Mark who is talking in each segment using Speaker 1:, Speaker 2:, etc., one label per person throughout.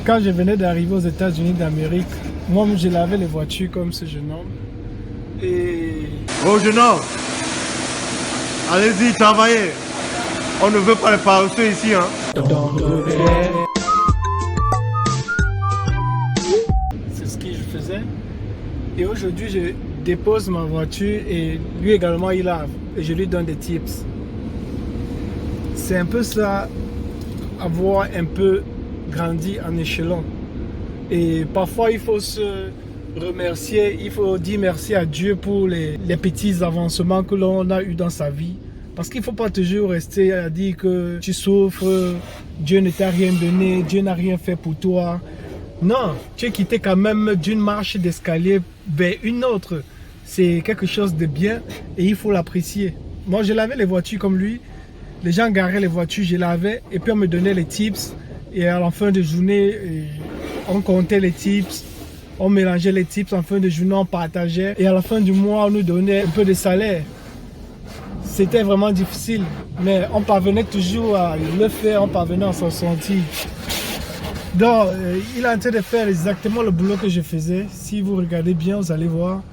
Speaker 1: Quand je venais d'arriver aux États-Unis d'Amérique, moi je lavais les voitures comme ce jeune homme. Et...
Speaker 2: Oh jeune homme, allez-y, travaillez. On ne veut pas les paresseux ici, hein.
Speaker 1: C'est ce que je faisais. Et aujourd'hui, je dépose ma voiture et lui également il lave. Et je lui donne des tips. C'est un peu ça, avoir un peu grandi en échelon. Et parfois, il faut se remercier, il faut dire merci à Dieu pour les petits avancements que l'on a eu dans sa vie. Parce qu'il ne faut pas toujours rester à dire que tu souffres, Dieu ne t'a rien donné, Dieu n'a rien fait pour toi. Non, tu es quitté quand même d'une marche d'escalier vers une autre. C'est quelque chose de bien et il faut l'apprécier. Moi, je lavais les voitures comme lui. Les gens garaient les voitures, je lavais et puis on me donnait les tips. Et à la fin de journée, on comptait les tips, on mélangeait les tips. En fin de journée, on partageait. Et à la fin du mois, on nous donnait un peu de salaire. C'était vraiment difficile, mais on parvenait toujours à le faire, on parvenait à s'en sortir. Donc, il est en train de faire exactement le boulot que je faisais. Si vous regardez bien, vous allez voir.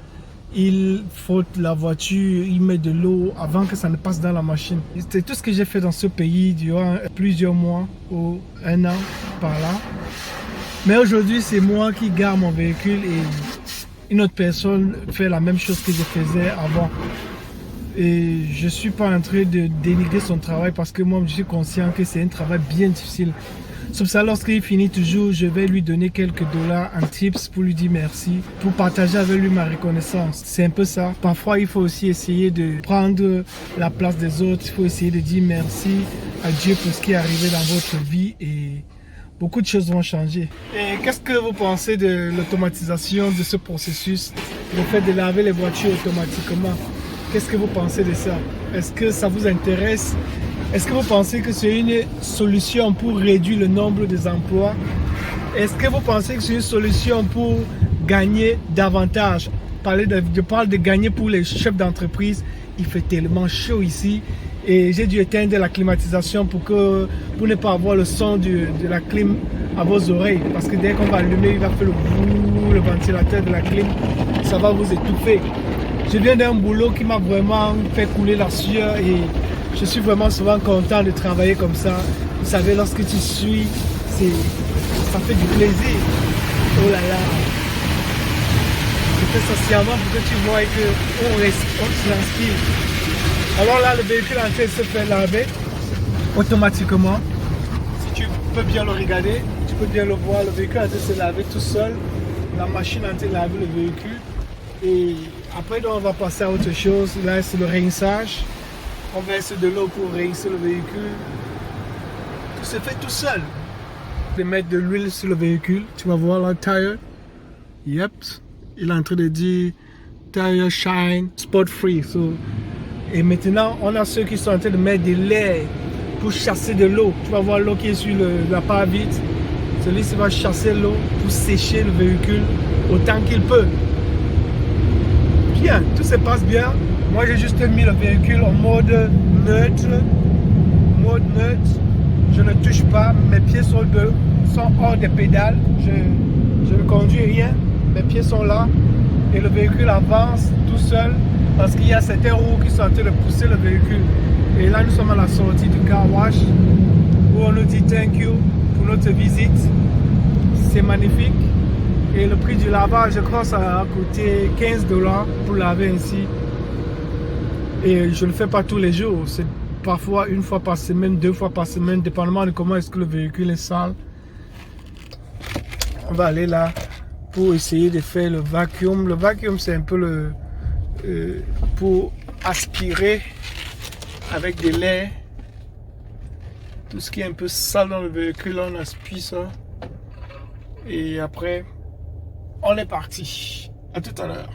Speaker 1: Il frotte la voiture, il met de l'eau avant que ça ne passe dans la machine. C'est tout ce que j'ai fait dans ce pays durant plusieurs mois ou un an par là. Mais aujourd'hui, c'est moi qui garde mon véhicule et une autre personne fait la même chose que je faisais avant. Et je ne suis pas en train de dénigrer son travail parce que moi, je suis conscient que c'est un travail bien difficile. Sauf ça, lorsqu'il finit toujours, je vais lui donner quelques dollars en tips pour lui dire merci, pour partager avec lui ma reconnaissance. C'est un peu ça. Parfois, il faut aussi essayer de prendre la place des autres. Il faut essayer de dire merci à Dieu pour ce qui est arrivé dans votre vie et beaucoup de choses vont changer. Et qu'est-ce que vous pensez de l'automatisation de ce processus, le fait de laver les voitures automatiquement? Qu'est-ce que vous pensez de ça? Est-ce que ça vous intéresse? Est-ce que vous pensez que c'est une solution pour réduire le nombre des emplois? Est-ce que vous pensez que c'est une solution pour gagner davantage? Je parle de gagner pour les chefs d'entreprise. Il fait tellement chaud ici et j'ai dû éteindre la climatisation pour ne pas avoir le son de la clim à vos oreilles. Parce que dès qu'on va allumer, il va faire le ventilateur de la clim. Ça va vous étouffer. Je viens d'un boulot qui m'a vraiment fait couler la sueur et je suis vraiment souvent content de travailler comme ça. Vous savez, lorsque tu suis, ça fait du plaisir. Oh là là. Je fais ça sciemment pour que tu vois qu'on se l'inspire. Alors là, le véhicule en train de se faire laver automatiquement. Si tu peux bien le regarder, tu peux bien le voir. Le véhicule en train de se laver tout seul. La machine en train de laver le véhicule. Et après, donc, on va passer à autre chose. Là, c'est le rinçage. On verse de l'eau pour rincer le véhicule. Tout se fait tout seul. De mettre de l'huile sur le véhicule. Tu vas voir là, tire. Yep. Il est en train de dire tire shine spot free. So, et maintenant, on a ceux qui sont en train de mettre de l'air pour chasser de l'eau. Tu vas voir l'eau qui est sur la pare-brise. Celui-ci va chasser l'eau pour sécher le véhicule autant qu'il peut. Bien, tout se passe bien. Moi, j'ai juste mis le véhicule en mode neutre. Je ne touche pas. Mes pieds sont hors des pédales. Je ne conduis rien. Mes pieds sont là. Et le véhicule avance tout seul parce qu'il y a certains roues qui sont en train de pousser le véhicule. Et là, nous sommes à la sortie du car wash où on nous dit thank you pour notre visite. C'est magnifique. Et le prix du lavage, je crois que ça a coûté 15 $ pour laver ainsi. Et je ne le fais pas tous les jours. C'est parfois une fois par semaine, 2 fois par semaine, dépendamment de comment est-ce que le véhicule est sale. On va aller là pour essayer de faire le vacuum. Le vacuum, c'est un peu pour aspirer avec de l'air. Tout ce qui est un peu sale dans le véhicule, on aspire ça. Et après, on est parti. À tout à l'heure.